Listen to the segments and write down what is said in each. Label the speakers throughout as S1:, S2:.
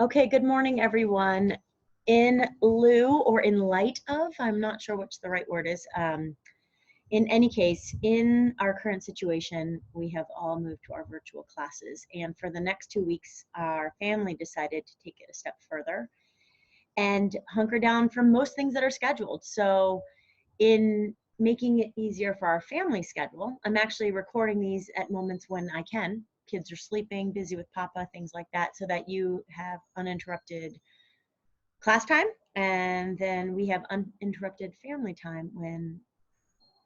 S1: Okay, good morning, everyone. In lieu or in light of, I'm not sure which the right word is. In any case, in our current situation, we have all moved to our virtual classes. And for the next 2 weeks, our family decided to take it a step further and hunker down from most things that are scheduled. So in making it easier for our family schedule, I'm actually recording these at moments when I can. Kids are sleeping, busy with Papa, things like that, so that you have uninterrupted class time, and then we have uninterrupted family time when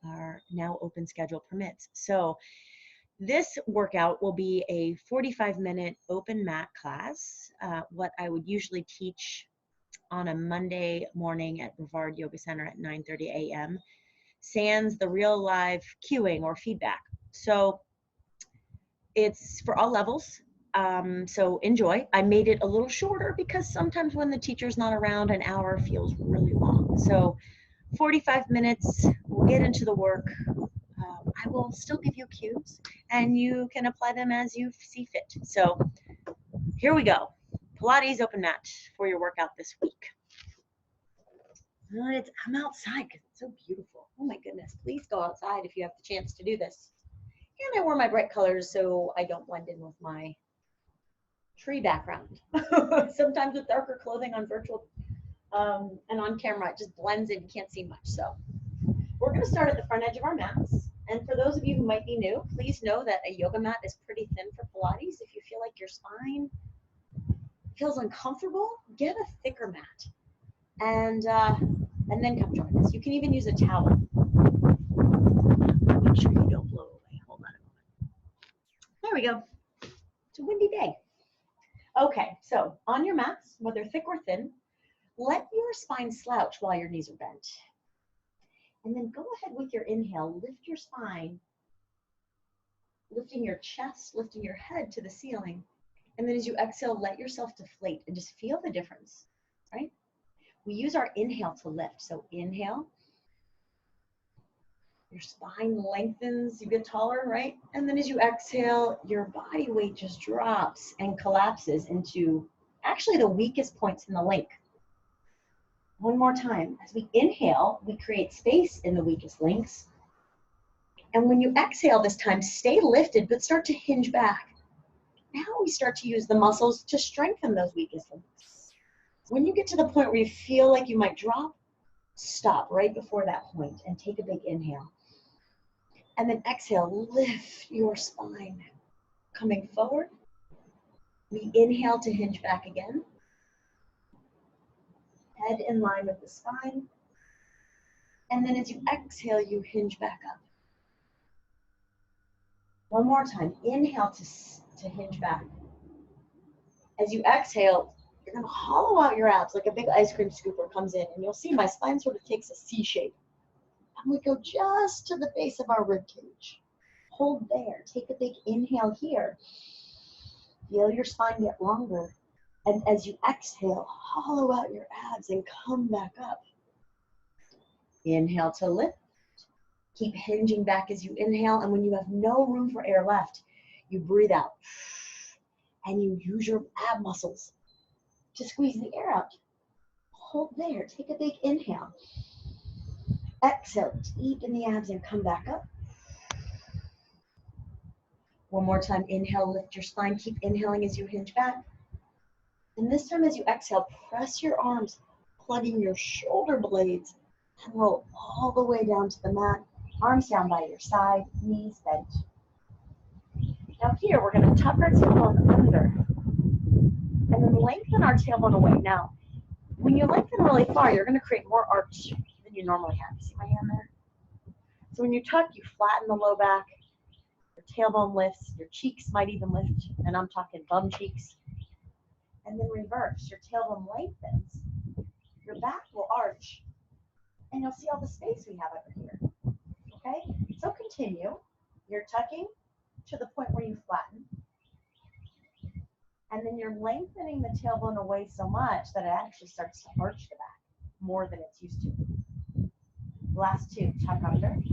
S1: our now open schedule permits. So this workout will be a 45-minute open mat class, what I would usually teach on a Monday morning at Brevard Yoga Center at 9:30 a.m. sans the real live cueing or feedback. So it's for all levels. So enjoy. I made it a little shorter because sometimes when the teacher's not around, an hour feels really long. So 45 minutes, we'll get into the work. I will still give you cues and you can apply them as you see fit. So here we go. Pilates open mat for your workout this week. I'm outside because it's so beautiful. Oh my goodness, please go outside if you have the chance to do this. And I wore my bright colors so I don't blend in with my tree background. Sometimes with darker clothing on virtual and on camera, it just blends in, you can't see much. So we're gonna start at the front edge of our mats. And for those of you who might be new, please know that a yoga mat is pretty thin for Pilates. If you feel like your spine feels uncomfortable, get a thicker mat. And then come join us. You can even use a towel. Make sure you don't blow away. Hold on a moment. There we go. It's a windy day. Okay, so on your mats, whether thick or thin, let your spine slouch while your knees are bent. And then go ahead with your inhale, lift your spine, lifting your chest, lifting your head to the ceiling. And then as you exhale, let yourself deflate and just feel the difference, right? We use our inhale to lift. So inhale, your spine lengthens, you get taller, right? And then as you exhale, your body weight just drops and collapses into actually the weakest points in the link. One more time. As we inhale, we create space in the weakest links. And when you exhale this time, stay lifted, but start to hinge back. Now we start to use the muscles to strengthen those weakest links. When you get to the point where you feel like you might drop, stop right before that point and take a big inhale. And then exhale, lift your spine. Coming forward, we inhale to hinge back again. Head in line with the spine. And then as you exhale, you hinge back up. One more time, inhale to hinge back. As you exhale, you're gonna hollow out your abs like a big ice cream scooper comes in, and you'll see my spine sort of takes a C shape. And we go just to the base of our rib cage. Hold there, take a big inhale here. Feel your spine get longer. And as you exhale, hollow out your abs and come back up. Inhale to lift. Keep hinging back as you inhale. And when you have no room for air left, you breathe out. And you use your ab muscles to squeeze the air out. Hold there. Take a big inhale. Exhale, deep in the abs and come back up. One more time. Inhale, lift your spine. Keep inhaling as you hinge back. And this time as you exhale, press your arms, plugging your shoulder blades, and roll all the way down to the mat. Arms down by your side, knees bent. Now here, we're going to tuck our tailbone under, and then lengthen our tailbone away. Now, when you lengthen really far, you're going to create more arch than you normally have. You see my hand there? So when you tuck, you flatten the low back, your tailbone lifts, your cheeks might even lift, and I'm talking bum cheeks. And then reverse, your tailbone lengthens, your back will arch, and you'll see all the space we have over here, okay? So continue, you're tucking to the point where you flatten, and then you're lengthening the tailbone away so much that it actually starts to arch the back more than it's used to. Last two, tuck under, and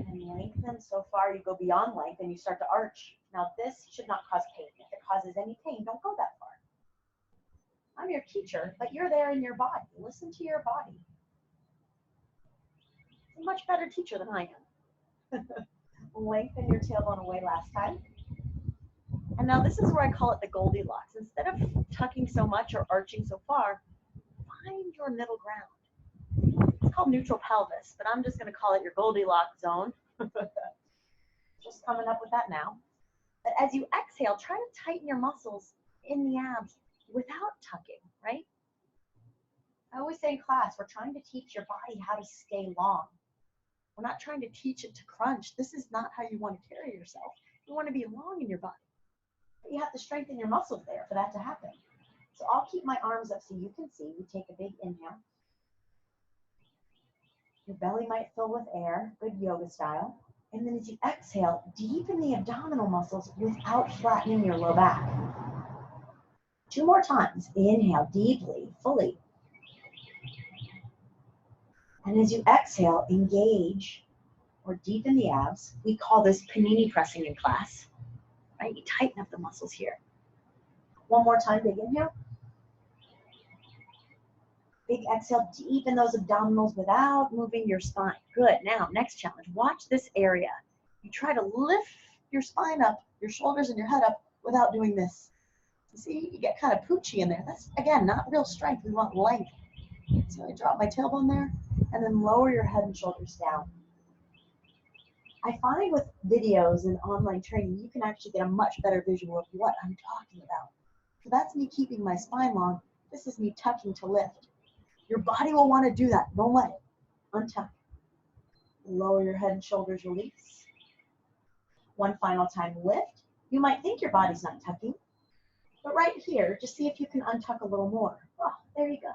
S1: then lengthen lengthen so far, you go beyond length and you start to arch. Now this should not cause pain. If it causes any pain, don't go that far. I'm your teacher, but you're there in your body. Listen to your body. You're a much better teacher than I am. Lengthen your tailbone away last time. And now this is where I call it the Goldilocks. Instead of tucking so much or arching so far, find your middle ground. It's called neutral pelvis, but I'm just going to call it your Goldilocks zone. Just coming up with that now. But as you exhale, try to tighten your muscles in the abs without tucking, right? I always say in class, we're trying to teach your body how to stay long. We're not trying to teach it to crunch. This is not how you want to carry yourself. You want to be long in your body. But you have to strengthen your muscles there for that to happen. So I'll keep my arms up so you can see. We take a big inhale. Your belly might fill with air, good yoga style. And then as you exhale, deepen the abdominal muscles without flattening your low back. 2 more times. Inhale deeply, fully. And as you exhale, engage or deepen the abs. We call this panini pressing in class. Right? You tighten up the muscles here. 1 more time, big inhale. Big exhale, deepen those abdominals without moving your spine. Good. Now, next challenge. Watch this area. You try to lift your spine up, your shoulders and your head up without doing this. You see, you get kind of poochy in there. That's, again, not real strength. We want length. So I drop my tailbone there and then lower your head and shoulders down. I find with videos and online training, you can actually get a much better visual of what I'm talking about. So that's me keeping my spine long. This is me tucking to lift. Your body will want to do that. Don't let it. Untuck. Lower your head and shoulders, release. 1 final time, lift. You might think your body's not tucking, but right here, just see if you can untuck a little more. Oh, there you go.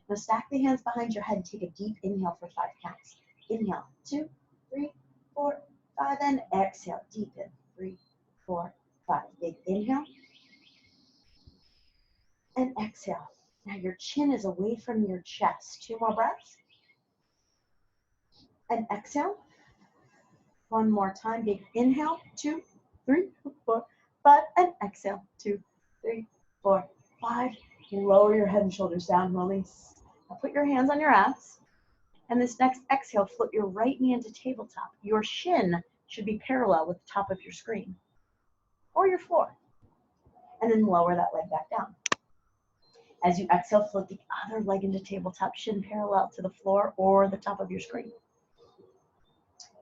S1: Now stack the hands behind your head and take a deep inhale for 5 counts. Inhale, 2, 3, 4, 5, and exhale, deepen. 3, 4, 5. Big inhale. And exhale. Now your chin is away from your chest. 2 more breaths. And exhale. 1 more time. Big inhale. 2, 3, 4, 5. And exhale. 2, 3, 4, 5. Lower your head and shoulders down. Release. Now put your hands on your abs. And this next exhale, flip your right knee into tabletop. Your shin should be parallel with the top of your screen or your floor. And then lower that leg back down. As you exhale, flip the other leg into tabletop, shin parallel to the floor or the top of your screen.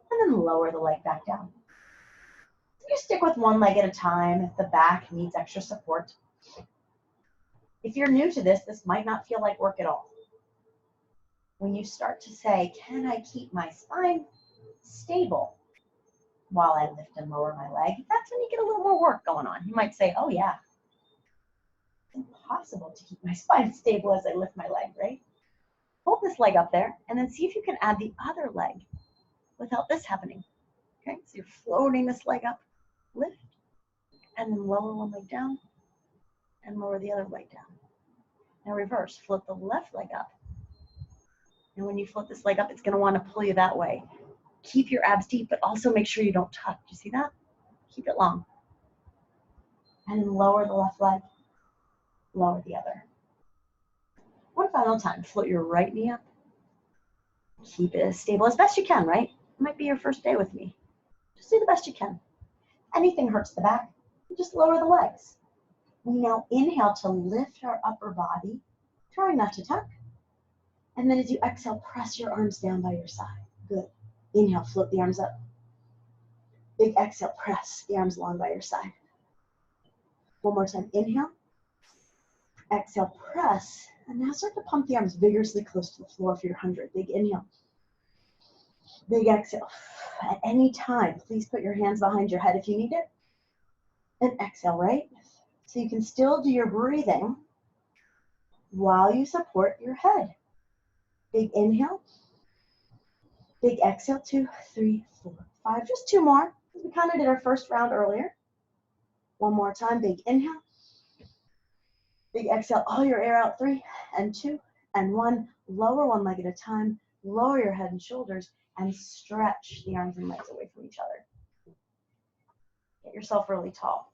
S1: And then lower the leg back down. You stick with 1 leg at a time if the back needs extra support. If you're new to this, this might not feel like work at all. When you start to say, can I keep my spine stable while I lift and lower my leg? That's when you get a little more work going on. You might say, oh yeah, impossible to keep my spine stable as I lift my leg, right? Hold this leg up there and then see if you can add the other leg without this happening. Okay, so you're floating this leg up, lift, and then lower 1 leg down and lower the other leg down. Now reverse, flip the left leg up. And when you flip this leg up, it's going to want to pull you that way. Keep your abs deep, but also make sure you don't tuck. Do you see that? Keep it long. And then lower the left leg. Lower the other. 1 final time. Float your right knee up. Keep it as stable as best you can, right? It might be your first day with me. Just do the best you can. Anything hurts the back, just lower the legs. We now inhale to lift our upper body, trying not to tuck. And then as you exhale, press your arms down by your side. Good. Inhale, float the arms up. Big exhale, press the arms long by your side. 1 more time. Inhale. Exhale, press. And now start to pump the arms vigorously close to the floor for your 100. Big inhale. Big exhale. At any time, please put your hands behind your head if you need it. And exhale, right? So you can still do your breathing while you support your head. Big inhale. Big exhale. 2, 3, 4, 5. Just 2 more. We kind of did our first round earlier. 1 more time. Big inhale. Big exhale. All your air out. 3 and 2 and 1. Lower 1 leg at a time. Lower your head and shoulders. and stretch the arms and legs away from each other. Get yourself really tall.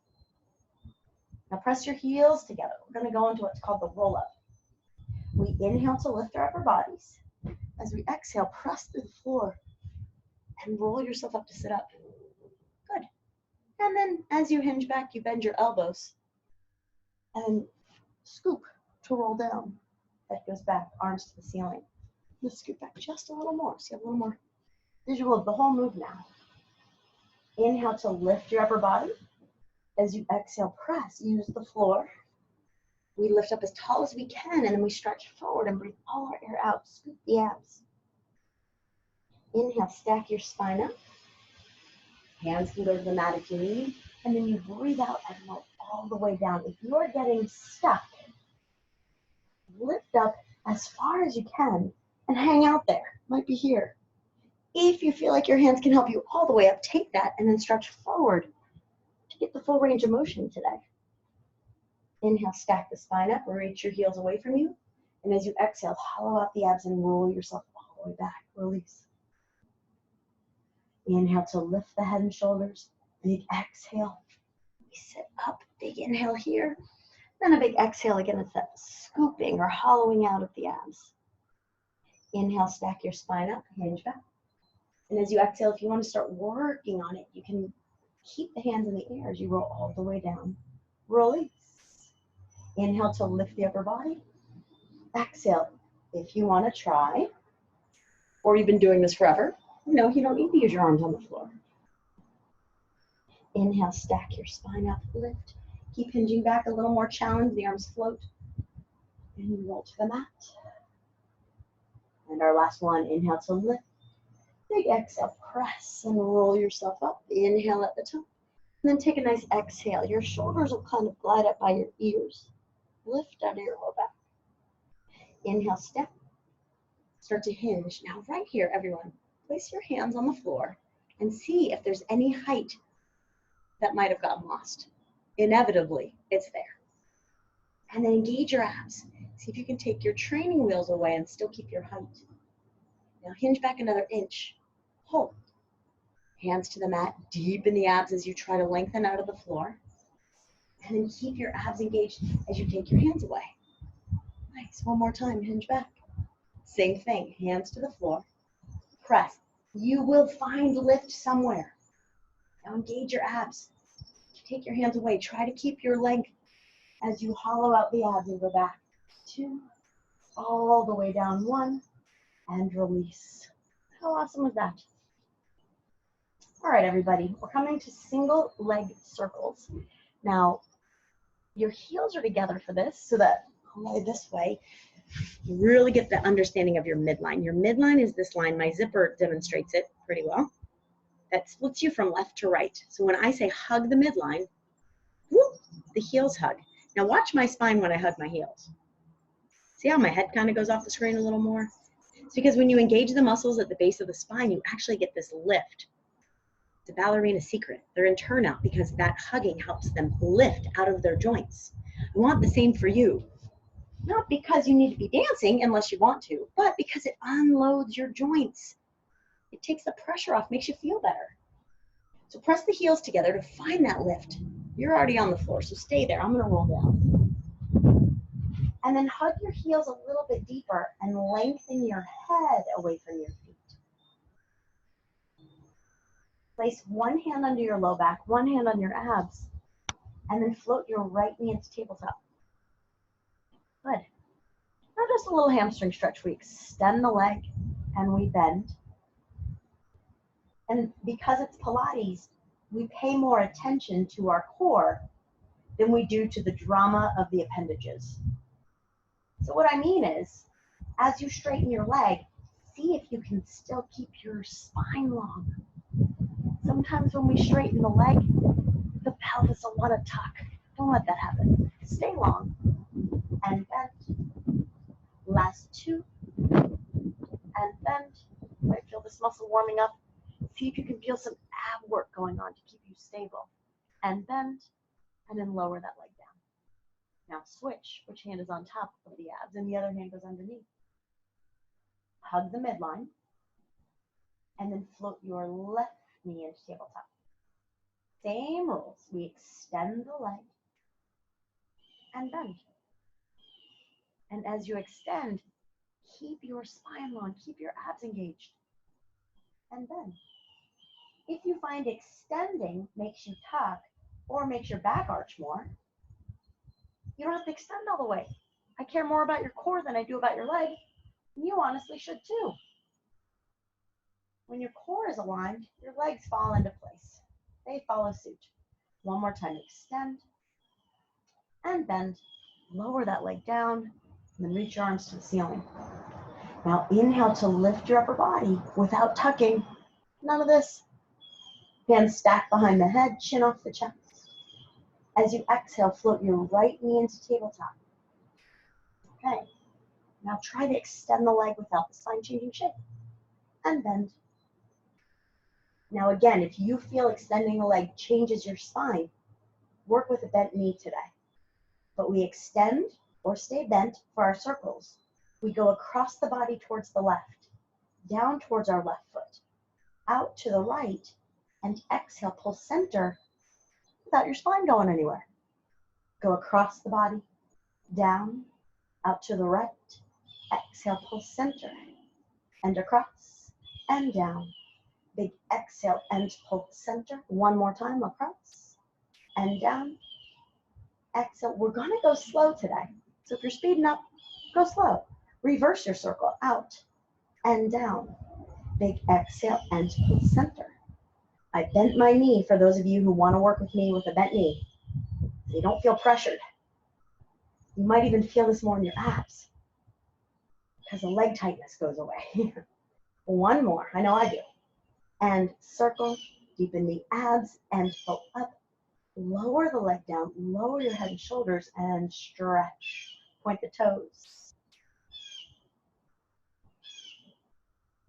S1: Now press your heels together. We're going to go into what's called the roll-up. We inhale to lift our upper bodies. As we exhale, press through the floor and roll yourself up to sit up. Good. And then as you hinge back, you bend your elbows and scoop to roll down. That goes back, arms to the ceiling. Let's scoop back just a little more, so you have a little more visual of the whole move now. Inhale to lift your upper body. As you exhale, press, use the floor. We lift up as tall as we can, and then we stretch forward and breathe all our air out. Scoop the abs. Inhale, stack your spine up. Hands can go to the mat if you need. And then you breathe out and roll all the way down. If you're getting stuck, lift up as far as you can and hang out there. Might be here. If you feel like your hands can help you all the way up, take that and then stretch forward to get the full range of motion today. Inhale, stack the spine up, reach your heels away from you. And as you exhale, hollow out the abs and roll yourself all the way back. Release. Inhale to lift the head and shoulders. Big exhale. We sit up. Big inhale here. Then a big exhale. Again, it's that scooping or hollowing out of the abs. Inhale, stack your spine up, hinge back. And as you exhale, if you want to start working on it, you can keep the hands in the air as you roll all the way down. Release. Inhale to lift the upper body. Exhale. If you want to try, or you've been doing this forever, you don't need to use your arms on the floor. Inhale, stack your spine up, lift. Keep hinging back a little more challenge. The arms float. And you roll to the mat. And our last one, inhale to lift. Big exhale, press and roll yourself up. Inhale at the top. And then take a nice exhale. Your shoulders will kind of glide up by your ears. Lift out of your low back. Inhale, step. Start to hinge. Now right here, everyone, place your hands on the floor and see if there's any height that might have gotten lost. Inevitably, it's there. And then engage your abs. See if you can take your training wheels away and still keep your height. Now hinge back another inch. Hold. Hands to the mat, deepen the abs as you try to lengthen out of the floor. And then keep your abs engaged as you take your hands away. Nice, one more time, hinge back. Same thing, hands to the floor. Press. You will find lift somewhere. Now engage your abs. Take your hands away. Try to keep your length as you hollow out the abs and go back. 2, all the way down 1, and release. How awesome was that? All right, everybody, we're coming to single leg circles. Now, your heels are together for this so that I'll lay this way. You really get the understanding of your midline. Your midline is this line. My zipper demonstrates it pretty well. That splits you from left to right. So when I say hug the midline, whoop, the heels hug. Now watch my spine when I hug my heels. See how my head kind of goes off the screen a little more? It's because when you engage the muscles at the base of the spine, you actually get this lift. It's a ballerina secret. They're in turnout because that hugging helps them lift out of their joints. I want the same for you. Not because you need to be dancing unless you want to, but because it unloads your joints. It takes the pressure off, makes you feel better. So press the heels together to find that lift. You're already on the floor, so stay there. I'm going to roll down. And then hug your heels a little bit deeper and lengthen your head away from your feet. Place one hand under your low back, one hand on your abs, and then float your right knee into tabletop. Good. Now just a little hamstring stretch. We extend the leg and we bend. And because it's Pilates, we pay more attention to our core than we do to the drama of the appendages. So what I mean is, as you straighten your leg, see if you can still keep your spine long. Sometimes when we straighten the leg, the pelvis will want to tuck. Don't let that happen. Stay long and bend. Last 2 and bend. You might feel this muscle warming up. See if you can feel some ab work going on to keep you stable. And bend, and then lower that leg down. Now switch. Which hand is on top of the abs, and the other hand goes underneath. Hug the midline. and then float your left knee into tabletop. Same rules. We extend the leg and bend. And as you extend, keep your spine long, keep your abs engaged, and bend. If you find extending makes you tuck or makes your back arch more, you don't have to extend all the way. I care more about your core than I do about your leg. You honestly should too. When your core is aligned, your legs fall into place. They follow suit. One more time, extend and bend. Lower that leg down, and then reach your arms to the ceiling. Now inhale to lift your upper body without tucking. None of this. Hands stacked behind the head, chin off the chest. As you exhale, float your right knee into tabletop. Okay. Now try to extend the leg without the spine changing shape. And bend. Now again, if you feel extending the leg changes your spine, work with a bent knee today. But we extend or stay bent for our circles. We go across the body towards the left, down towards our left foot, out to the right, and exhale, pull center without your spine going anywhere. Go across the body, down, out to the right, exhale, pull center, and across, and down. Big exhale and pull center. One more time, across, and down. Exhale. We're gonna go slow today. So if you're speeding up, go slow. Reverse your circle, out and down. Big exhale and pull center. I bent my knee for those of you who want to work with me with a bent knee. So you don't feel pressured. You might even feel this more in your abs because the leg tightness goes away. One more, I know I do. And circle, deepen the abs and pull up. Lower the leg down, lower your head and shoulders and stretch. Point the toes.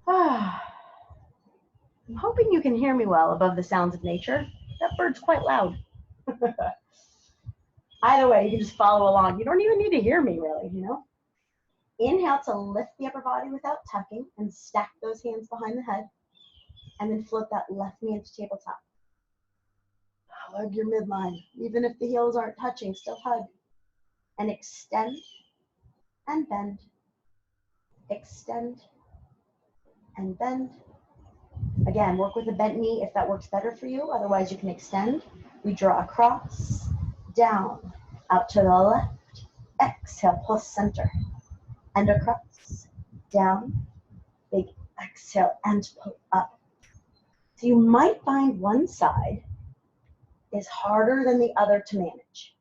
S1: I'm hoping you can hear me well above the sounds of nature. That bird's quite loud. Either way, you can just follow along. You don't even need to hear me really, you know? Inhale to lift the upper body without tucking and stack those hands behind the head. And then float that left knee into tabletop. Hug your midline. Even if the heels aren't touching, still hug. And extend and bend. Extend and bend. Again, work with a bent knee if that works better for you. Otherwise, you can extend. We draw across, down, out to the left. Exhale, pull center. And across, down. Big exhale and pull up. So you might find one side is harder than the other to manage.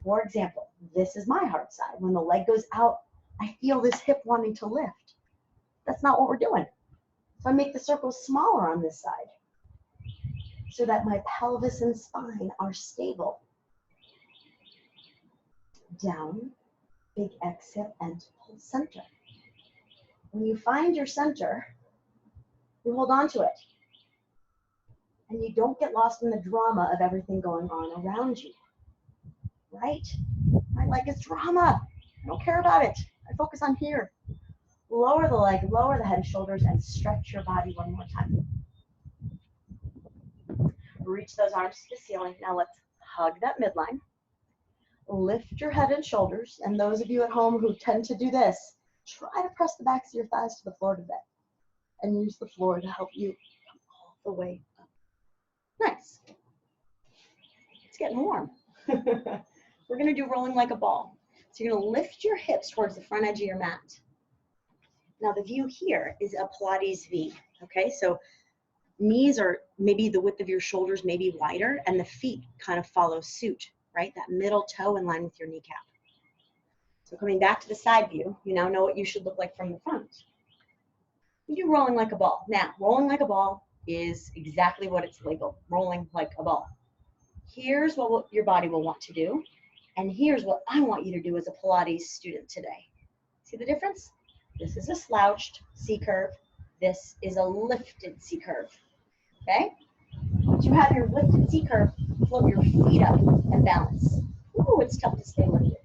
S1: For example, this is my hard side. When the leg goes out, I feel this hip wanting to lift. That's not what we're doing. So I make the circles smaller on this side so that my pelvis and spine are stable. Down, big exhale and pull center. When you find your center, you hold on to it. And you don't get lost in the drama of everything going on around you, right? My leg is drama. I don't care about it. I focus on here. Lower the leg, lower the head and shoulders, and stretch your body one more time. Reach those arms to the ceiling. Now let's hug that midline. Lift your head and shoulders. And those of you at home who tend to do this, try to press the backs of your thighs to the floor today. And use the floor to help you come all the way up. Nice. It's getting warm. We're going to do rolling like a ball. So you're going to lift your hips towards the front edge of your mat. Now the view here is a Pilates V. Okay, so knees are maybe the width of your shoulders, maybe wider, and the feet kind of follow suit, right? That middle toe in line with your kneecap. So coming back to the side view, you now know what you should look like from the front. You do rolling like a ball. Now, rolling like a ball is exactly what it's labeled, rolling like a ball. Here's what your body will want to do, and here's what I want you to do as a Pilates student today. See the difference? This is a slouched C-curve. This is a lifted C-curve, okay? Once you have your lifted C-curve, float your feet up and balance. Ooh, it's tough to stay lifted.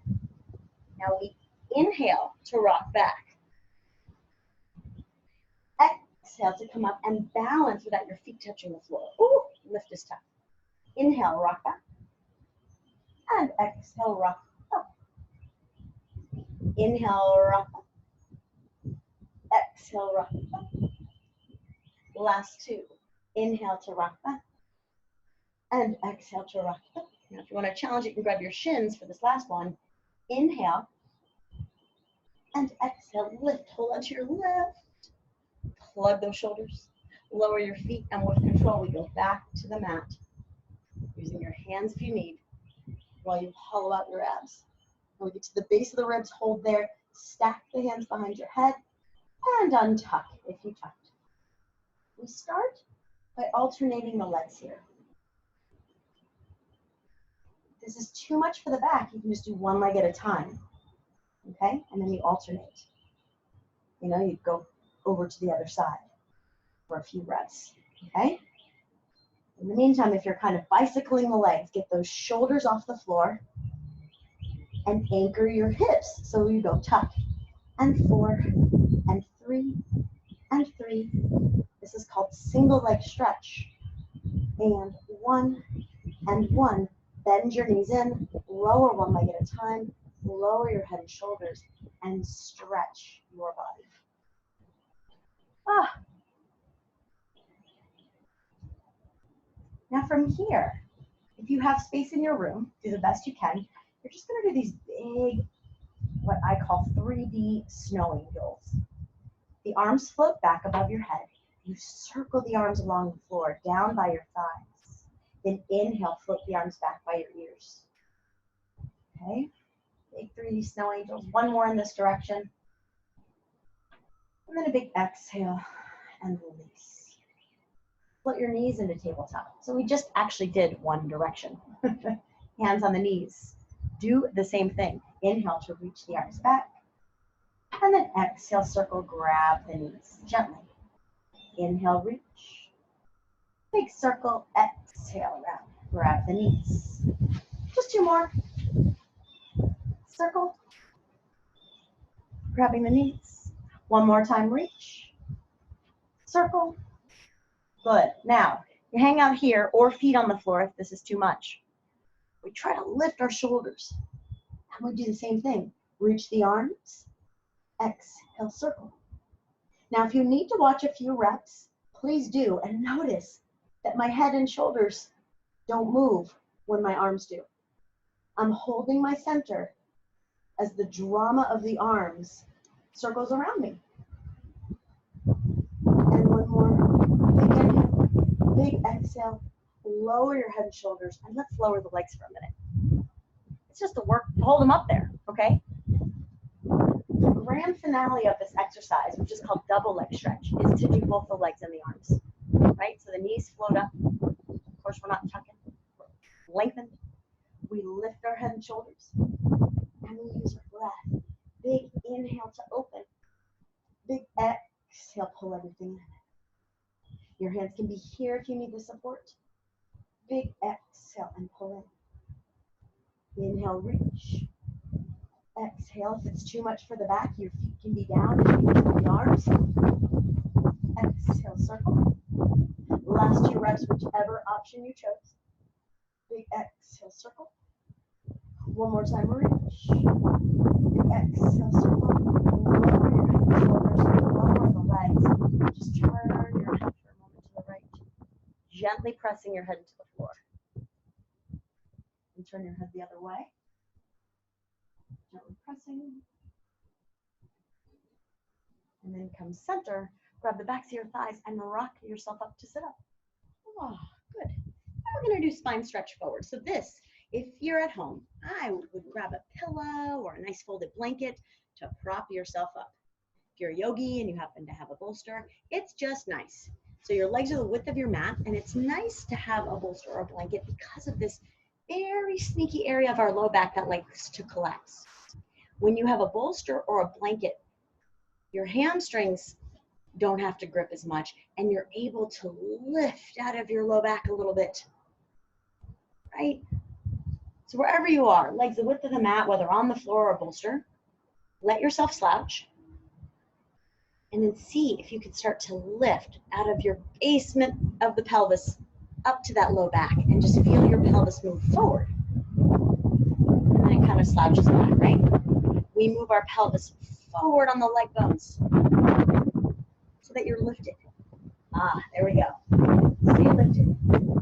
S1: Now we inhale to rock back.
S2: exhale to come up and balance without your feet touching the floor. Ooh, lift is tough. Inhale, rock back. And exhale, rock up. Inhale, rock up. Exhale, rock up. Last two. Inhale to rock back. And exhale to rock up. Now, if you want to challenge it, you can grab your shins for this last one. Inhale. And exhale, lift. Hold on to your left. Plug those shoulders. Lower your feet, and with control, we go back to the mat. Using your hands if you need, while you hollow out your abs. When we get to the base of the ribs, hold there. Stack the hands behind your head, and untuck if you tucked. We start by alternating the legs here. If this is too much for the back, you can just do one leg at a time. Okay? And then you alternate. You know, you go over to the other side for a few reps. Okay? In the meantime, if you're kind of bicycling the legs, get those shoulders off the floor and anchor your hips. So you go tuck and 4 and 3 and 3. This is called single leg stretch. And 1 and 1. Bend your knees in, lower one leg at a time, lower your head and shoulders, and stretch your body. Now from here, if you have space in your room, do the best you can. You're just going to do these big, what I call 3D snow angels. The arms float back above your head. You circle the arms along the floor, down by your thighs. Then inhale, float the arms back by your ears. Okay? Big 3D snow angels. One more in this direction. And then a big exhale and release. Float your knees into tabletop. So we just actually did one direction. Hands on the knees. Do the same thing. Inhale to reach the arms back. And then exhale, circle, grab the knees gently. Inhale, reach. Big circle, exhale, round. Grab the knees. Just 2 more. Circle. Grabbing the knees. 1 more time, reach. Circle. Good. Now, you hang out here or feet on the floor if this is too much. We try to lift our shoulders. And we do the same thing. Reach the arms. Exhale, circle. Now, if you need to watch a few reps, please do. And notice that my head and shoulders don't move when my arms do. I'm holding my center as the drama of the arms circles around me. And 1 more. Big inhale, big exhale. Lower your head and shoulders. And let's lower the legs for a minute. It's just a work to hold them up there, okay? The grand finale of this exercise, which is called double leg stretch, is to do both the legs and the arms, right? So the knees float up. Of course, we're not tucking. We're lengthened. We lift our head and shoulders. And we use our breath. Big inhale to open. Big exhale, pull everything in. Your hands can be here if you need the support. Big exhale and pull in. Inhale, reach. Exhale, if it's too much for the back, your feet can be down if you use the arms. Exhale, circle. Last 2 reps, whichever option you chose. Big exhale, circle. 1 more time, reach. Big exhale, circle. Lower your head and shoulders, lower the legs. Just turn your head for a moment to the right. Gently pressing your head into the floor. And turn your head the other way. Gently pressing. And then come center, grab the backs of your thighs and rock yourself up to sit up. Oh, good. Now we're going to do spine stretch forward. So this, if you're at home, I would grab a pillow or a nice folded blanket to prop yourself up. If you're a yogi and you happen to have a bolster, it's just nice. So your legs are the width of your mat, and it's nice to have a bolster or a blanket because of this very sneaky area of our low back that likes to collapse. When you have a bolster or a blanket, your hamstrings don't have to grip as much, and you're able to lift out of your low back a little bit, right? So wherever you are, legs the width of the mat, whether on the floor or bolster, let yourself slouch And then see if you can start to lift out of your basement of the pelvis up to that low back and just feel your pelvis move forward. And then it kind of slouches back, right? We move our pelvis forward on the leg bones so that you're lifted. Ah, there we go. Stay lifted.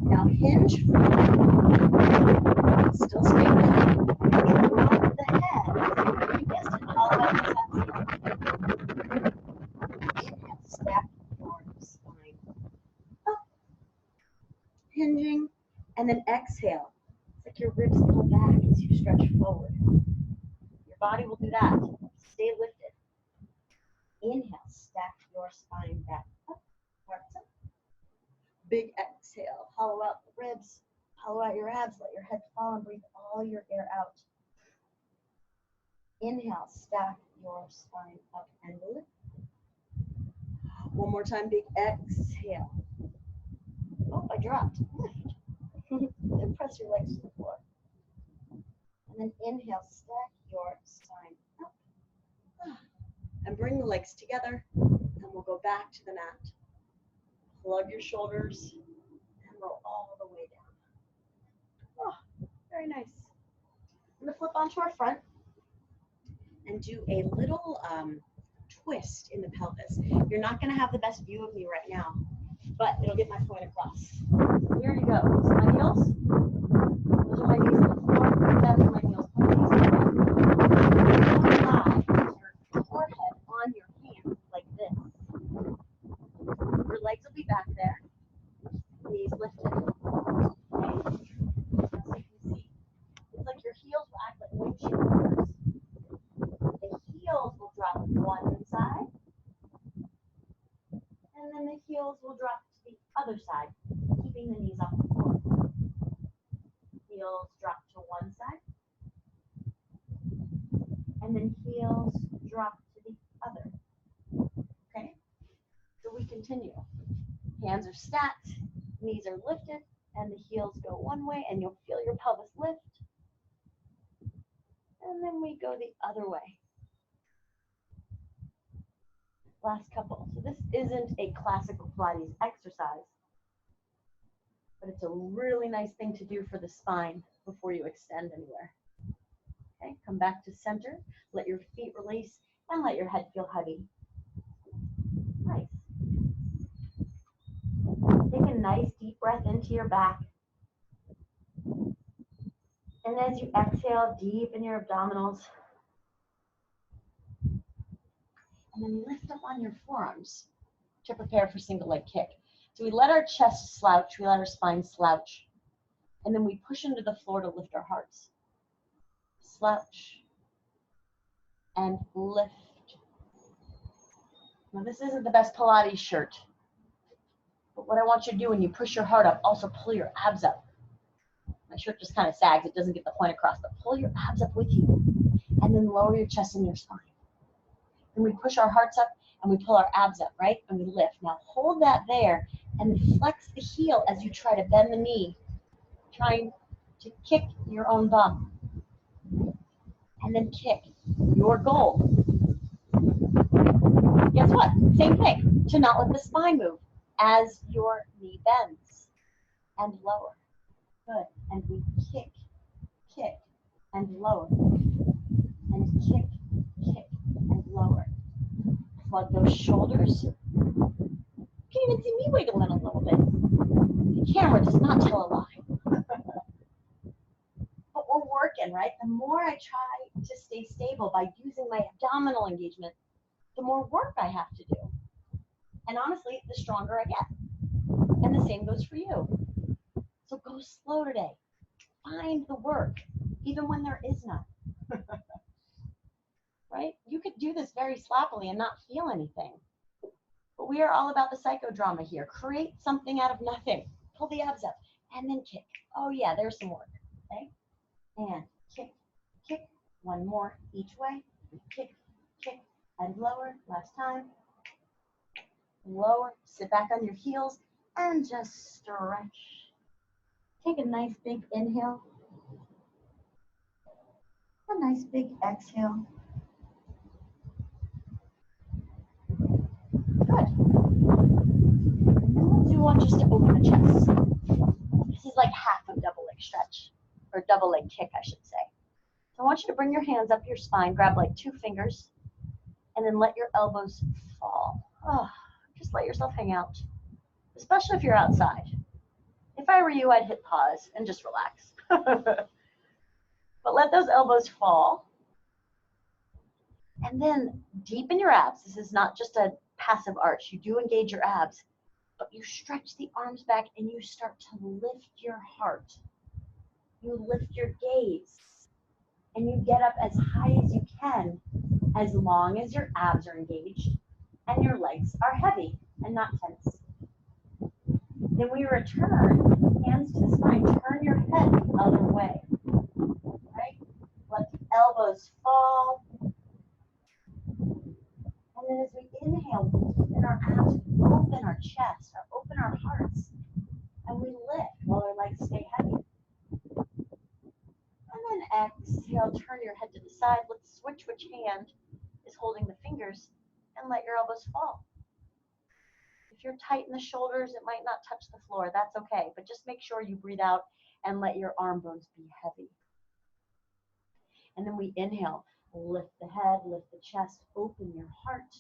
S2: Now hinge. Still stay lifted. Drop the head. You guessed it. All about this exhale. Inhale. Stack your spine up. Hinging. And then exhale. It's like your ribs pull back as you stretch forward. Your body will do that. Stay lifted. Inhale. Stack your spine back up. Hearts up. Big exhale. Hollow out the ribs. Hollow out your abs. Let your head fall and breathe all your air out. Inhale. Stack your spine up and lift. One more time. Big exhale. Oh, I dropped. Lift. Then press your legs to the floor. And then inhale. Stack your spine up. And bring the legs together. And we'll go back to the mat. Plug your shoulders and roll all the way down. Oh, very nice. I'm going to flip onto our front and do a little twist in the pelvis. You're not going to have the best view of me right now, but it'll get my point across. We already go. So my heels, those are my knees on the floor. That's my heels. Your forehead on your hands like this. Your legs will be back there. Knees lifted. Okay. So you can see, it's like your heels will act like windshield wipers. The heels will drop one side, and then the heels will drop to the other side, keeping the knees off the floor. Heels drop to one side, and then heels drop to the other. Okay? So we continue. Hands are stacked, knees are lifted, and the heels go one way, and you'll feel your pelvis lift. And then we go the other way. Last couple. So this isn't a classical Pilates exercise, but it's a really nice thing to do for the spine before you extend anywhere. Okay, come back to center, let your feet release, and let your head feel heavy. Nice. Take a nice deep breath into your back. And as you exhale, deepen your abdominals. And then lift up on your forearms to prepare for single leg kick. So we let our chest slouch, we let our spine slouch, and then we push into the floor to lift our hearts. Slouch and lift. Now this isn't the best Pilates shirt, but what I want you to do when you push your heart up, also pull your abs up. My shirt just kind of sags, it doesn't get the point across, but pull your abs up with you, and then lower your chest and your spine. Then we push our hearts up and we pull our abs up, right? And we lift. Now hold that there and flex the heel as you try to bend the knee, trying to kick your own bum. And then kick. Your goal. Guess what? Same thing. To not let the spine move as your knee bends. And lower. Good. And we kick, kick, and lower. And kick, kick, and lower. Plug those shoulders. You can even see me wiggling a little bit. The camera does not tell a lie. But we're working, right? The more I try to stay stable by using my abdominal engagement, the more work I have to do. And honestly, the stronger I get. And the same goes for you. So go slow today. Find the work, even when there is none. Right? You could do this very sloppily and not feel anything. But we are all about the psychodrama here. Create something out of nothing. Pull the abs up and then kick. Oh yeah, there's some work. Okay? And kick, kick. One more each way. Kick, kick, and lower. Last time. Lower. Sit back on your heels and just stretch. Take a nice big inhale. A nice big exhale. Good. And then we'll do one just to open the chest. This is like half a double leg stretch, or double leg kick, I should say. So I want you to bring your hands up your spine, grab like 2 fingers, and then let your elbows fall. Oh, just let yourself hang out, especially if you're outside. If I were you, I'd hit pause and just relax. But let those elbows fall. And then deepen your abs. This is not just a passive arch. You do engage your abs, but you stretch the arms back and you start to lift your heart. You lift your gaze and you get up as high as you can, as long as your abs are engaged and your legs are heavy and not tense. Then we return, hands to the spine, turn your head the other way, right? Let the elbows fall. And then as we inhale, we open our abs, we open our chest, open our hearts, and we lift while our legs stay heavy. And then exhale, turn your head to the side. Let's switch which hand is holding the fingers and let your elbows fall. If you're tight in the shoulders, it might not touch the floor. That's okay, but just make sure you breathe out and let your arm bones be heavy. And then we inhale, lift the head, lift the chest, open your heart.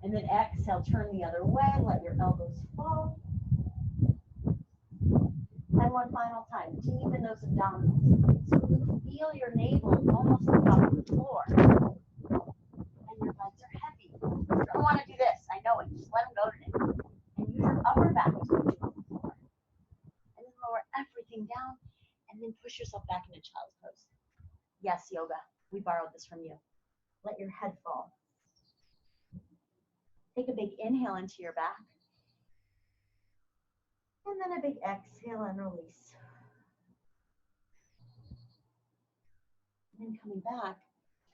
S2: And then exhale, turn the other way, let your elbows fall. And one final time, deepen those abdominals. So you feel your navel almost above the floor. And your legs are heavy. You don't want to do this, I know it, just let them go today. And use your upper back to reach above the floor. And then lower everything down, and then push yourself back into child's pose. Yes, yoga, we borrowed this from you. Let your head fall. Take a big inhale into your back. And then a big exhale and release. And then coming back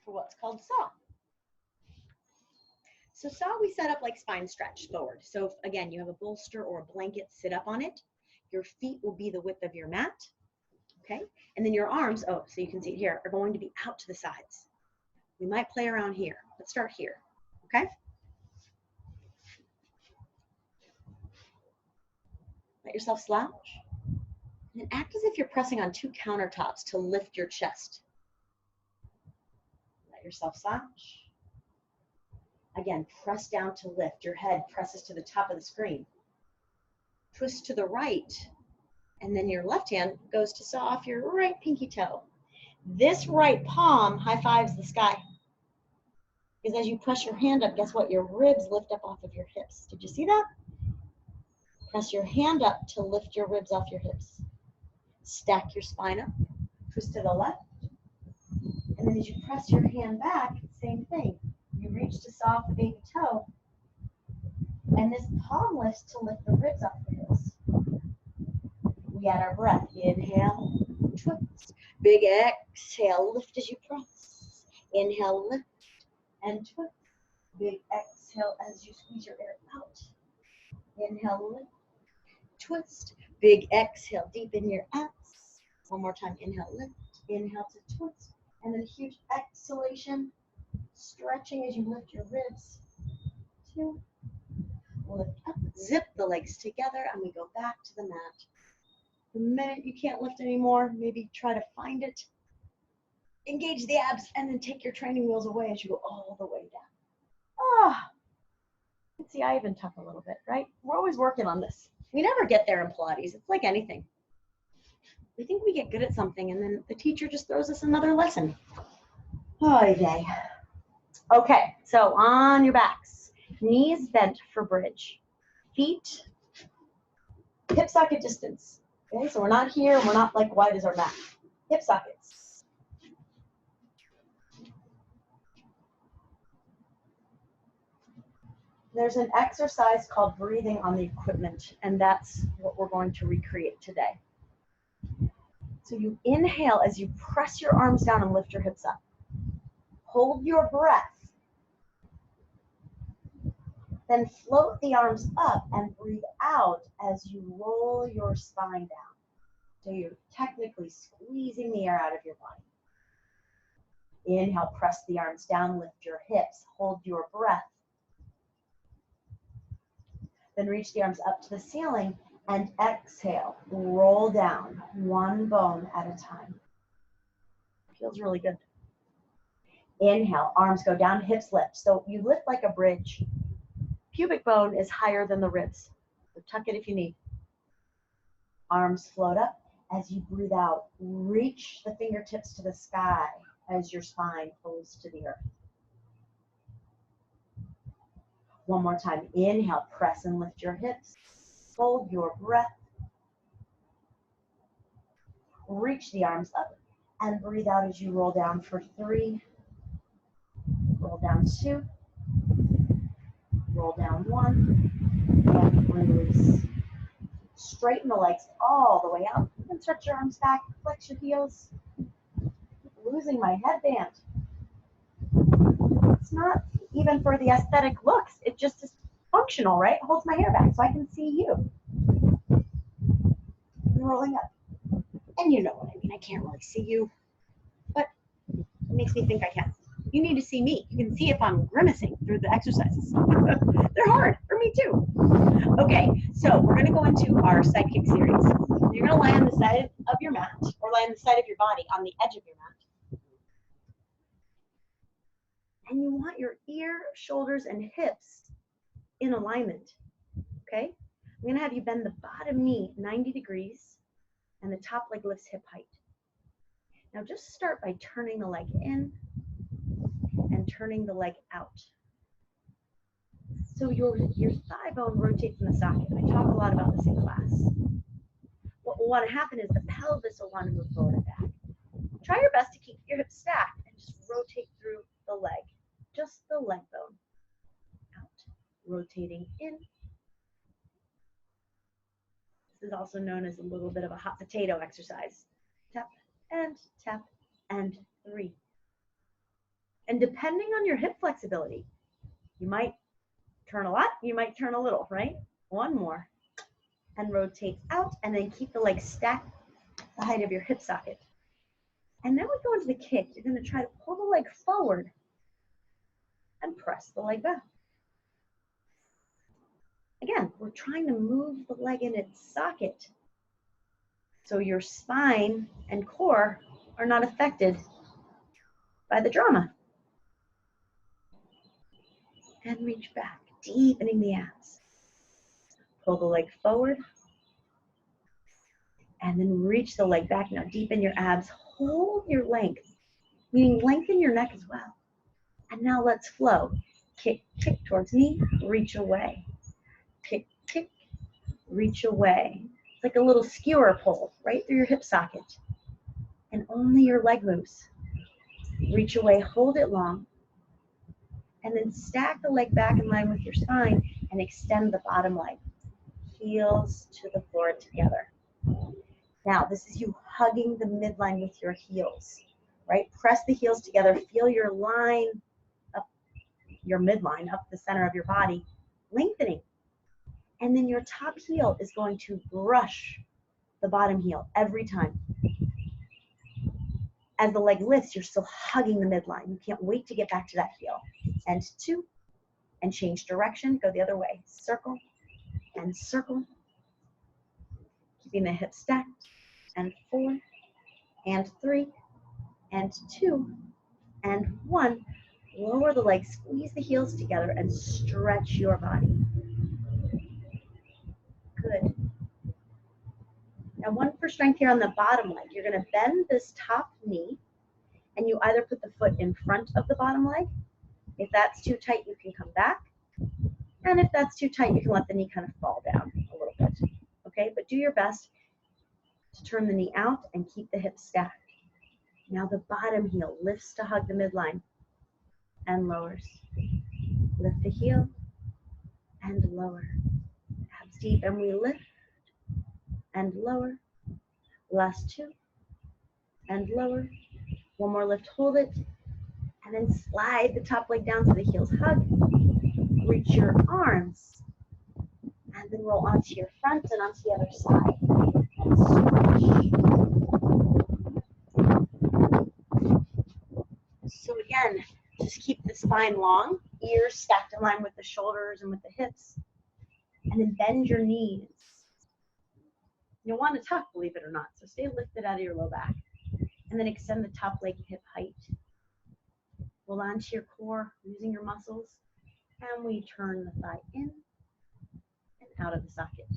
S2: for what's called saw.
S1: So saw we set up like spine stretch forward. So if, again, you have a bolster or a blanket, sit up on it. Your feet will be the width of your mat. Okay, and then your arms, oh, so you can see it here, are going to be out to the sides. We might play around here. Let's start here, okay? Let yourself slouch. And then act as if you're pressing on 2 countertops to lift your chest. Let yourself slouch. Again, press down to lift. Your head presses to the top of the screen. Twist to the right. And then your left hand goes to saw off your right pinky toe. This right palm high fives the sky. Because as you press your hand up, guess what? Your ribs lift up off of your hips. Did you see that? Press your hand up to lift your ribs off your hips. Stack your spine up. Twist to the left. And then as you press your hand back, same thing. You reach to saw off the baby toe. And this palm lifts to lift the ribs off the hips. We add our breath. Inhale, twist. Big exhale, lift as you press. Inhale, lift and twist. Big exhale as you squeeze your air out. Inhale, lift, twist. Big exhale, deepen your abs. One more time, inhale, lift. Inhale to twist. And then a huge exhalation, stretching as you lift your ribs. 2, lift up, zip the legs together, and we go back to the mat. The minute you can't lift anymore, maybe try to find it. Engage the abs, and then take your training wheels away as you go all the way down. Ah, see, I even tuck a little bit, right? We're always working on this. We never get there in Pilates. It's like anything. We think we get good at something, and then the teacher just throws us another lesson. Oy vey. Okay, so on your backs, knees bent for bridge, feet hip socket distance. Okay, so we're not here, and we're not like wide as our mat. Hip sockets. There's an exercise called breathing on the equipment, and that's what we're going to recreate today. So you inhale as you press your arms down and lift your hips up. Hold your breath. Then float the arms up and breathe out as you roll your spine down. So you're technically squeezing the air out of your body.
S2: Inhale, press the arms down, lift your hips, hold your breath. Then reach the arms up to the ceiling and exhale, roll down one bone at a time. Feels really good. Inhale, arms go down, hips lift. So you lift like a bridge. Pubic bone is higher than the ribs. So tuck it if you need. Arms float up. As you breathe out, reach the fingertips to the sky as your spine pulls to the earth. One more time. Inhale, press and lift your hips. Hold your breath. Reach the arms up and breathe out as you roll down for 3. Roll down 2. Roll down 1. And release. Straighten the legs all the way up. And stretch your arms back. Flex your heels. Losing my headband. It's not even for the aesthetic looks. It just is functional, right? It holds my hair back so I can see you. And rolling up. And you know what I mean. I can't really see you, but it makes me think I can. You need to see me. You can see if I'm grimacing through the exercises. They're hard for me too. Okay, so we're going to go into our side kick series. You're going to lie on the side of your mat, or lie on the side of your body on the edge of your mat. And you want your ear, shoulders, and hips in alignment. Okay? I'm going to have you bend the bottom knee 90 degrees, and the top leg lifts hip height. Now just start by turning the leg in and turning the leg out. So your thigh bone rotates in the socket. I talk a lot about this in class. What will want to happen is the pelvis will want to move forward and back. Try your best to keep your hips stacked and just rotate through the leg. Just the leg bone. Out. Rotating in. This is also known as a little bit of a hot potato exercise. Tap and 3. And depending on your hip flexibility, you might turn a lot, you might turn a little, right? One more. And rotate out, and then keep the leg stacked the height of your hip socket. And then we go into the kick. You're going to try to pull the leg forward and press the leg back. Again, we're trying to move the leg in its socket so your spine and core are not affected by the drama. And reach back, deepening the abs. Pull the leg forward. And then reach the leg back. Now deepen your abs. Hold your length, meaning lengthen your neck as well. And now let's flow. Kick, kick towards me, reach away. Kick, kick, reach away. It's like a little skewer pull right through your hip socket. And only your leg moves. Reach away, hold it long. And then stack the leg back in line with your spine and extend the bottom leg. Heels to the floor together. Now, this is you hugging the midline with your heels, right? Press the heels together. Feel your line up, your midline up the center of your body, lengthening. And then your top heel is going to brush the bottom heel every time. As the leg lifts, you're still hugging the midline. You can't wait to get back to that heel. And 2, and change direction, go the other way. Circle and circle. Keeping the hips stacked. And 4, and 3, and 2, and 1. Lower the legs, squeeze the heels together, and stretch your body. Good. Now, one for strength here on the bottom leg. You're going to bend this top knee, and you either put the foot in front of the bottom leg. If that's too tight, you can come back. And if that's too tight, you can let the knee kind of fall down a little bit. Okay, but do your best to turn the knee out and keep the hips stacked. Now the bottom heel lifts to hug the midline and lowers. Lift the heel and lower. Abs deep, and we lift and lower. Last 2 and lower. One more lift, hold it, and then slide the top leg down so the heels hug. Reach your arms, and then roll onto your front and onto the other side. And the spine long, ears stacked in line with the shoulders and with the hips. And then bend your knees. You'll want to tuck, believe it or not. So stay lifted out of your low back. And then extend the top leg hip height. Hold on to your core using your muscles. And we turn the thigh in and out of the socket.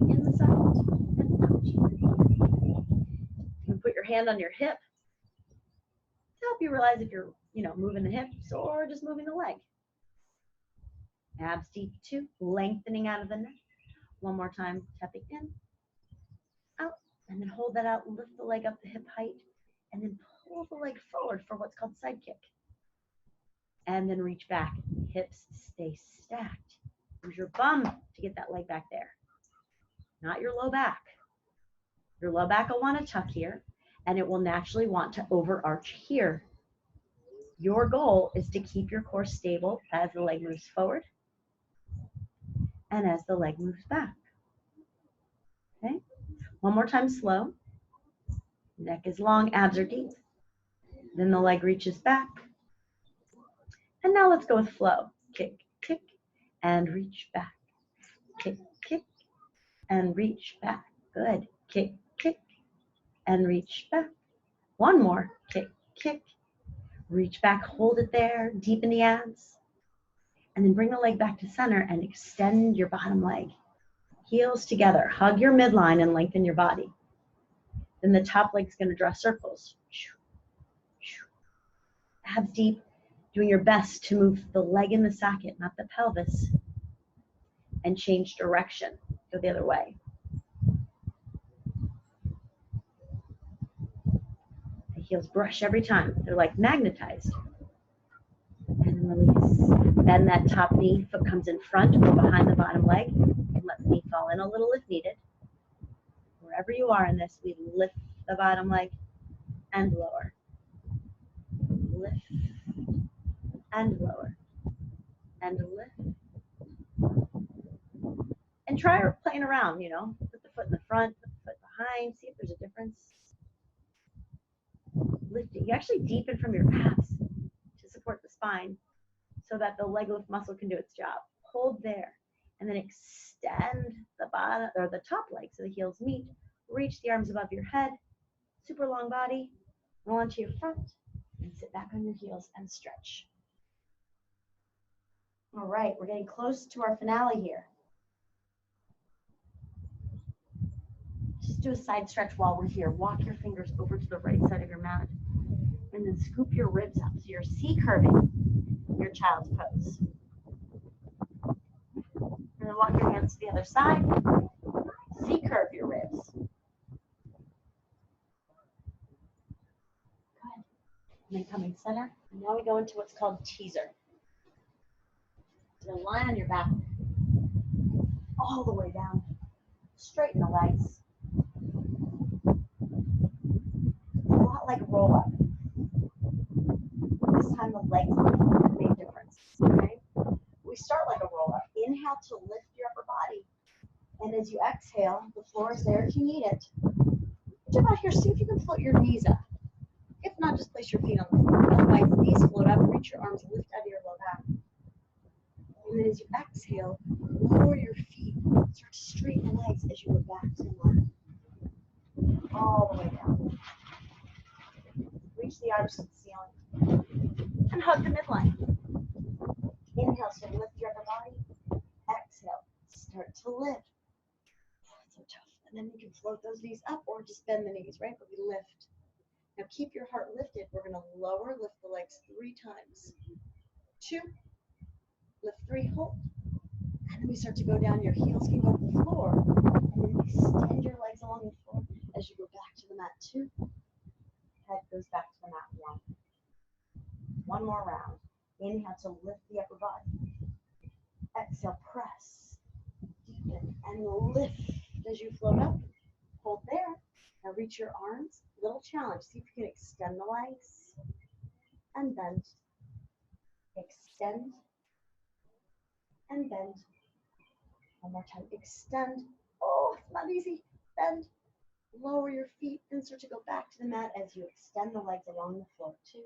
S2: In the socket and out. You can put your hand on your hip to help you realize if you're, moving the hips or just moving the leg. Abs deep too, lengthening out of the neck. One more time, tapping in, out, and then hold that out, lift the leg up to hip height, and then pull the leg forward for what's called side kick. And then reach back, hips stay stacked. Use your bum to get that leg back there, not your low back. Your low back will want to tuck here, and it will naturally want to overarch here. Your goal is to keep your core stable as the leg moves forward and as the leg moves back. Okay? One more time, slow. Neck is long, abs are deep. Then the leg reaches back. And now let's go with flow. Kick, kick, and reach back. Kick, kick, and reach back. Good. Kick, kick, and reach back. One more. Kick, kick, reach back, hold it there, deepen the abs. And then bring the leg back to center and extend your bottom leg. Heels together, hug your midline and lengthen your body. Then the top leg's gonna draw circles. Abs deep, doing your best to move the leg in the socket, not the pelvis. And change direction, go the other way. The heels brush every time, they're like magnetized. And release. Bend that top knee, foot comes in front or behind the bottom leg. And let the knee fall in a little if needed. Wherever you are in this, we lift the bottom leg and lower. Lift and lower. And lift. And try playing around, Put the foot in the front, put the foot behind, see if there's a difference. Lifting. You actually deepen from your abs to support the spine so that the leg lift muscle can do its job. Hold there and then extend the bottom or the top leg so the heels meet. Reach the arms above your head. Super long body. Roll onto your front and sit back on your heels and stretch. All right, we're getting close to our finale here. Just do a side stretch while we're here. Walk your fingers over to the right side of your mat. And then scoop your ribs up. So you're C-curving your child's pose. And then walk your hands to the other side. C-curve your ribs. Good. And then coming center. And now we go into what's called teaser. So lie on your back all the way down. Straighten the legs. It's a lot like roll up. This time the legs make a big difference. Okay? We start like a roll up. Inhale to lift your upper body. And as you exhale, the floor is there if you need it. Reach about here, see if you can float your knees up. If not, just place your feet on the floor. Otherwise, knees float up, reach your arms, lift out of your low back. And then as you exhale, lower your feet. Start to straighten the legs as you go back to the mat. All the way down. Reach the arms to the ceiling. And hug the midline. Inhale, so lift your upper body. Exhale, start to lift. So tough. And then you can float those knees up or just bend the knees, right? But we lift. Now keep your heart lifted. We're going to lower, lift the legs 3 times. 2, lift 3, hold. And then we start to go down. Your heels can go to the floor. And then extend your legs along the floor as you go back to the mat. 2. Head goes back to the mat. 1. One more round. Inhale to lift the upper body. Exhale, press. Deepen and lift as you float up. Hold there. Now reach your arms. Little challenge. See if you can extend the legs. And bend. Extend. And bend. One more time. Extend. Oh, it's not easy. Bend. Lower your feet and start to go back to the mat as you extend the legs along the floor. 2.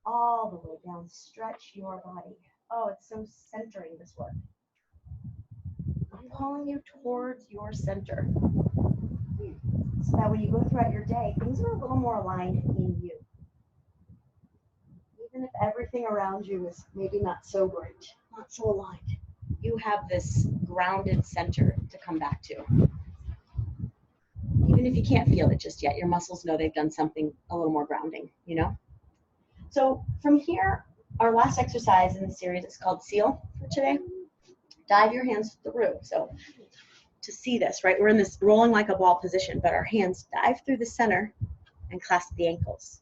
S2: all the way down. Stretch your body. Oh, it's so centering, this work. I'm pulling you towards your center. So that when you go throughout your day, things are a little more aligned in you. Even if everything around you is maybe not so great, not so aligned, you have this grounded center to come back to. Even if you can't feel it just yet, your muscles know they've done something a little more grounding, you know? So from here, our last exercise in the series is called Seal for today. Dive your hands through. So to see this, right, we're in this rolling like a ball position, but our hands dive through the center and clasp the ankles.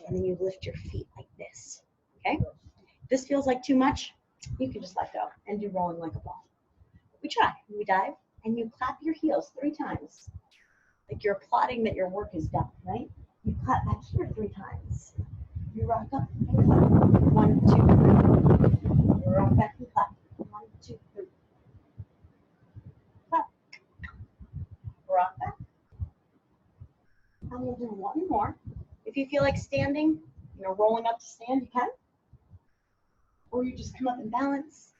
S2: And then you lift your feet like this, okay? If this feels like too much, you can just let go and do rolling like a ball. We try. We dive, and you clap your heels 3 times. Like you're applauding that your work is done, right? You clap back here 3 times. You rock up and clap. 1, 2, 3. You rock back and clap. 1, 2, 3. Clap. Rock back. And we'll do one more. If you feel like standing, rolling up to stand, you can. Or you just come up and balance.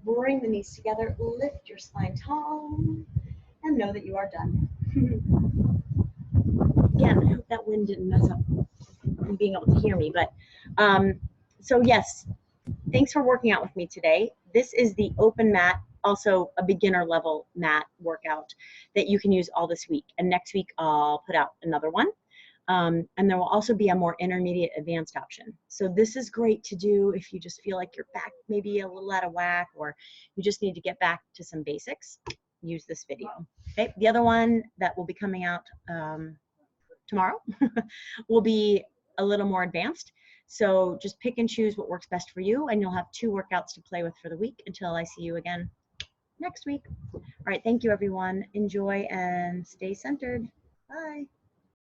S2: Bring the knees together. Lift your spine tall. And know that you are done. Again, I hope that wind didn't mess up being able to hear me. But so yes, thanks for working out with me today. This is the open mat, also a beginner level mat workout that you can use all this week. And next week I'll put out another one. And there will also be a more intermediate advanced option. So this is great to do if you just feel like your back maybe a little out of whack, or you just need to get back to some basics. Use this video. Okay. The other one that will be coming out tomorrow will be a little more advanced. So just pick and choose what works best for you, and you'll have 2 workouts to play with for the week until I see you again next week. All right. Thank you, everyone. Enjoy and stay centered. Bye.